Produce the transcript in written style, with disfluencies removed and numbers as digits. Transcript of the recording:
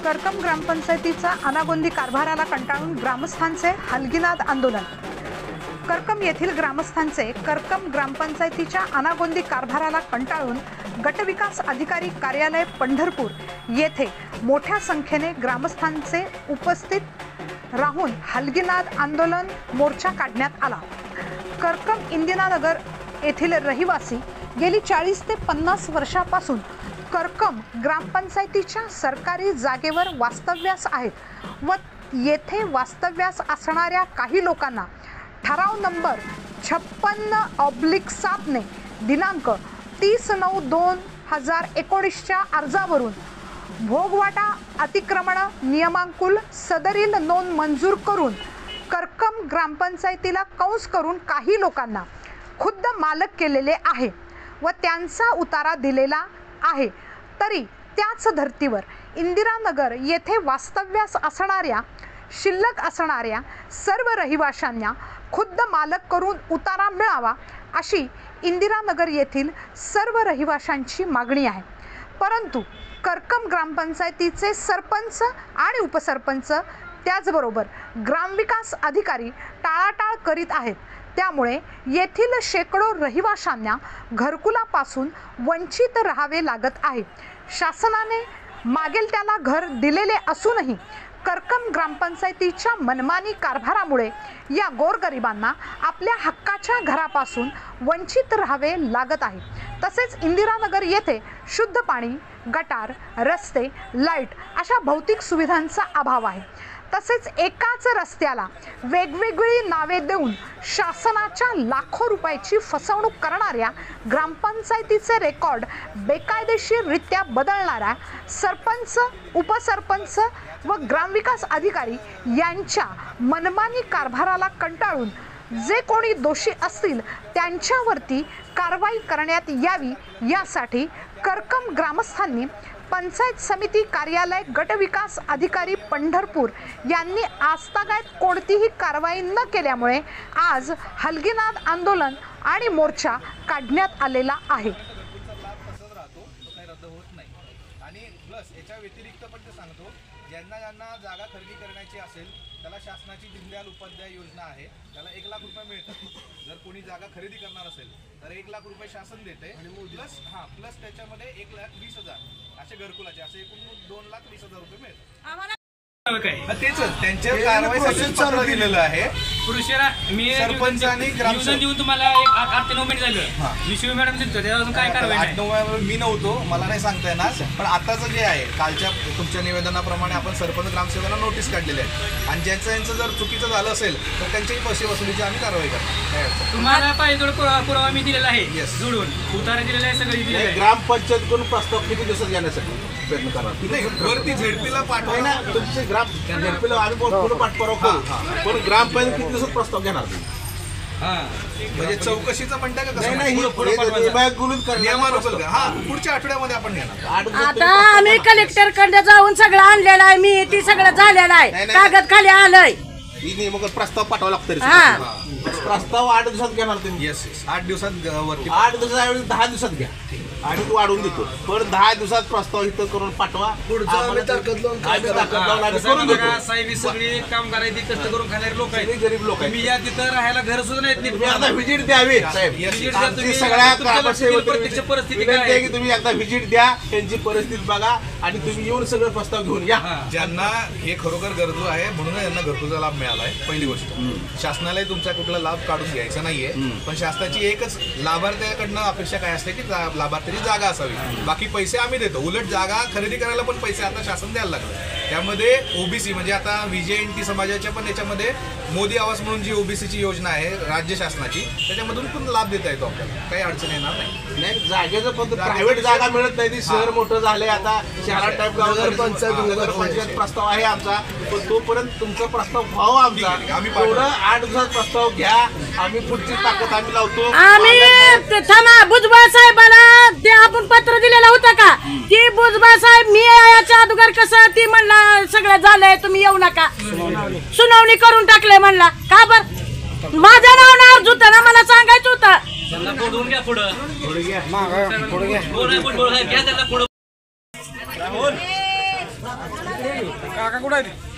करकम ग्रामपंचायतीचा अनागोंदी कारभाराला कंटाळून ग्रामस्थांचे हलगीनाद आंदोलन। करकम येथील ग्रामस्थांचे करकम ग्रामपंचायतीच्या अनागोंदी कारभाराला कंटाळून गटविकास अधिकारी कार्यालय पंढरपूर येथे मोठ्या संख्येने ग्रामस्थांचे उपस्थित राहून हलगीनाद आंदोलन मोर्चा काढण्यात आला। करकम इंदिरानगर येथील रहिवासी गेली 40 ते 50 वर्षापासून करकम ग्रामपंचायतीच्या सरकारी जागेवर वास्तव्यास आहेत व येथे वास्तव्यास असणाऱ्या काही लोकांना ठराव नंबर 56/7 ने दिनांक 30/9/2019 च्या अर्जावरून भोगवाटा अतिक्रमण नियमांकुल सदरील नोंद मंजूर करून करकम ग्रामपंचायतीला कंस करून काही लोकांना खुद्द मालक केलेले आहे व त्यांचा उतारा दिलेला आहे। तरी त्याच धर्तीवर इंदिरानगर येथे वास्तव्यास असणाऱ्या शिल्लक असणाऱ्या सर्व रहिवाशांना खुद्द मालक करून उतारा मिळावा अशी इंदिरानगर येथील सर्व रहिवाशांची मागणी आहे। परंतु करकम ग्रामपंचायतीचे सरपंच आणि उपसरपंच त्याचबरोबर ग्रामविकास अधिकारी टाळाटाळ करीत आहेत। त्यामुळे येथील शेकडो रहिवाशांना घरकुलापासून वंचित राहावे लागत आहे। शासनाने मागेल त्याला घर दिलेले असूनही करकम ग्रामपंचायतीच्या मनमानी कारभारामुळे या गोरगरिबांना आपल्या हक्काच्या घरापासून वंचित राहावे लागत आहे। तसेच इंदिरानगर येथे शुद्ध पाणी, गटार, रस्ते, लाईट अशा भौतिक सुविधांचा अभाव आहे। तसेच एकाच रस्त्याला वेगवेगळी नावे देऊन शासनाच्या लाखो रुपयाची फसवणूक करणाऱ्या ग्रामपंचायतीचे रेकॉर्ड बेकायदेशीररित्या बदलणाऱ्या सरपंच, उपसरपंच व ग्रामविकास अधिकारी यांच्या मनमानी कारभाराला कंटाळून जे कोणी दोषी असतील त्यांच्यावरती कारवाई करण्यात यावी यासाठी करकम ग्रामस्थांनी पंचायत समिती कार्यालय गटविकास अधिकारी पंढरपूर यांनी आजतागायत कोणतीही कारवाई न केल्यामुळे आज हलगीनाद आंदोलन आणि मोर्चा काढण्यात आलेला आहे। आणि प्लस याच्या व्यतिरिक्त पण ते सांगतो ज्यांना जागा खरेदी करण्याची असेल त्याला शासनाची दीनदयाल उपाध्याय योजना आहे, त्याला 1 लाख रुपये मिळतात। जर कोणी जागा खरेदी करणार असेल तर 1 लाख रुपये शासन देते आणि प्लस त्याच्यामध्ये 1,20,000 असे घरकुलाचे असे एकूण 2,20,000 रुपये मिळतात। तेच त्यांच्या कारवाईसाठी पत्र दिलेलं आहे। मी सरपंच आणि ग्रामसेवक देऊन तुम्हाला 8 ते 9 मिनिट झालं विश्व मॅडम दिसतो त्यावर काय कारवाई नाही। 8-9 मी नव्हतो, मला नाही सांगता येणार, पण आताचं जे आहे कालच्या तुमच्या निवेदनाप्रमाणे आपण सरपंच ग्रामसेवकांना नोटीस काढलेली आहे आणि यांचं जर चुकीचं झालं असेल तर त्यांच्याही पैसे वसुलीची आम्ही कारवाई करणार। तुम्हाला पाहिजे पुरावा मी दिलेला आहे जोडून उतारा दिलेला आहे सगळी। ग्रामपंचायतकडून प्रस्ताव किती दिवसात घेण्यासाठी प्रयत्न करा वरती झेडपीला पाठवा ना तुमचे ग्राम झेडपीला आम्ही पुढे पाठपुरावा करू, पण ग्रामपंचायत किती दिवसात प्रस्ताव घेणार म्हणजे चौकशीचं म्हणता का पुढच्या आठवड्यामध्ये आपण घेणार। आता आम्ही कलेक्टर कडे जाऊन सगळं आणलेलं आहे, मी ती सगळं झालेलं आहे, कागद खाली आलंय। मग प्रस्ताव पाठवा लागतं प्रस्ताव 8 दिवसात घेणार तुम्ही। 8 दिवसात वरती 8 दिवसाऐवजी 10 दिवसात घ्या आणि तू वाढवून देतो, पण 10 दिवसात प्रस्ताव इथं करून पाठवा। साहेब सगळी काम करायची कष्ट करून खाणारे लोक आहेत, गरीब लोक आहेत, मी या तिथं राहायला घर सुद्धा नाहीत। एकदा व्हिजिट द्यावी सगळ्या प्रत्यक्ष परिस्थिती काय आहे की तुम्ही एकदा व्हिजिट द्या, त्यांची परिस्थिती बघा आणि तुम्ही येऊन सगळं प्रस्ताव घेऊन या। ज्यांना हे खरोखर गरजू आहे म्हणून यांना घरकुलचा लाभ मिळालाय। पहिली गोष्ट शासनालाही तुमचा कुठला लाभ काढून घ्यायचा नाहीये, पण शासनाची एकच लाभार्थ्याकडनं अपेक्षा काय असते की लाभार्थी जागा असावी, बाकी पैसे आम्ही देतो। उलट जागा खरेदी करायला पण पैसे आता शासन द्यायला लागलं। त्यामध्ये ओबीसी म्हणजे आता विजयंती समाजाच्या पण याच्यामध्ये मोदी आवास म्हणून जी ओबीसीची योजना आहे राज्य शासनाची त्याच्यामधून पण लाभ देता येतो आपल्याला, काही अडचण येणार नाही। जागेचं फक्त प्रायव्हेट जागा मिळत नाही, ती शहर मोठं झालंय आता, शहरात टाईप पंचायत प्रस्ताव आहे आमचा, पण तोपर्यंत तुमचा प्रस्ताव व्हावा आमचा। आम्ही 8 दिवसात प्रस्ताव घ्या, आम्ही पुढची ताकद आम्ही लावतो। आम्ही थांबा भुजबळ साहेबाला ते आपण पत्र दिलेलं होतं का की भुजबळ साहेब मी याच्या अगोदर कसं ती म्हणला सगळं झालंय तुम्ही येऊ नका, सुनावणी करून टाकले म्हणला का बर माझं नाव अर्ज होतं ना, मला सांगायचं होतं। काका कुठं आहे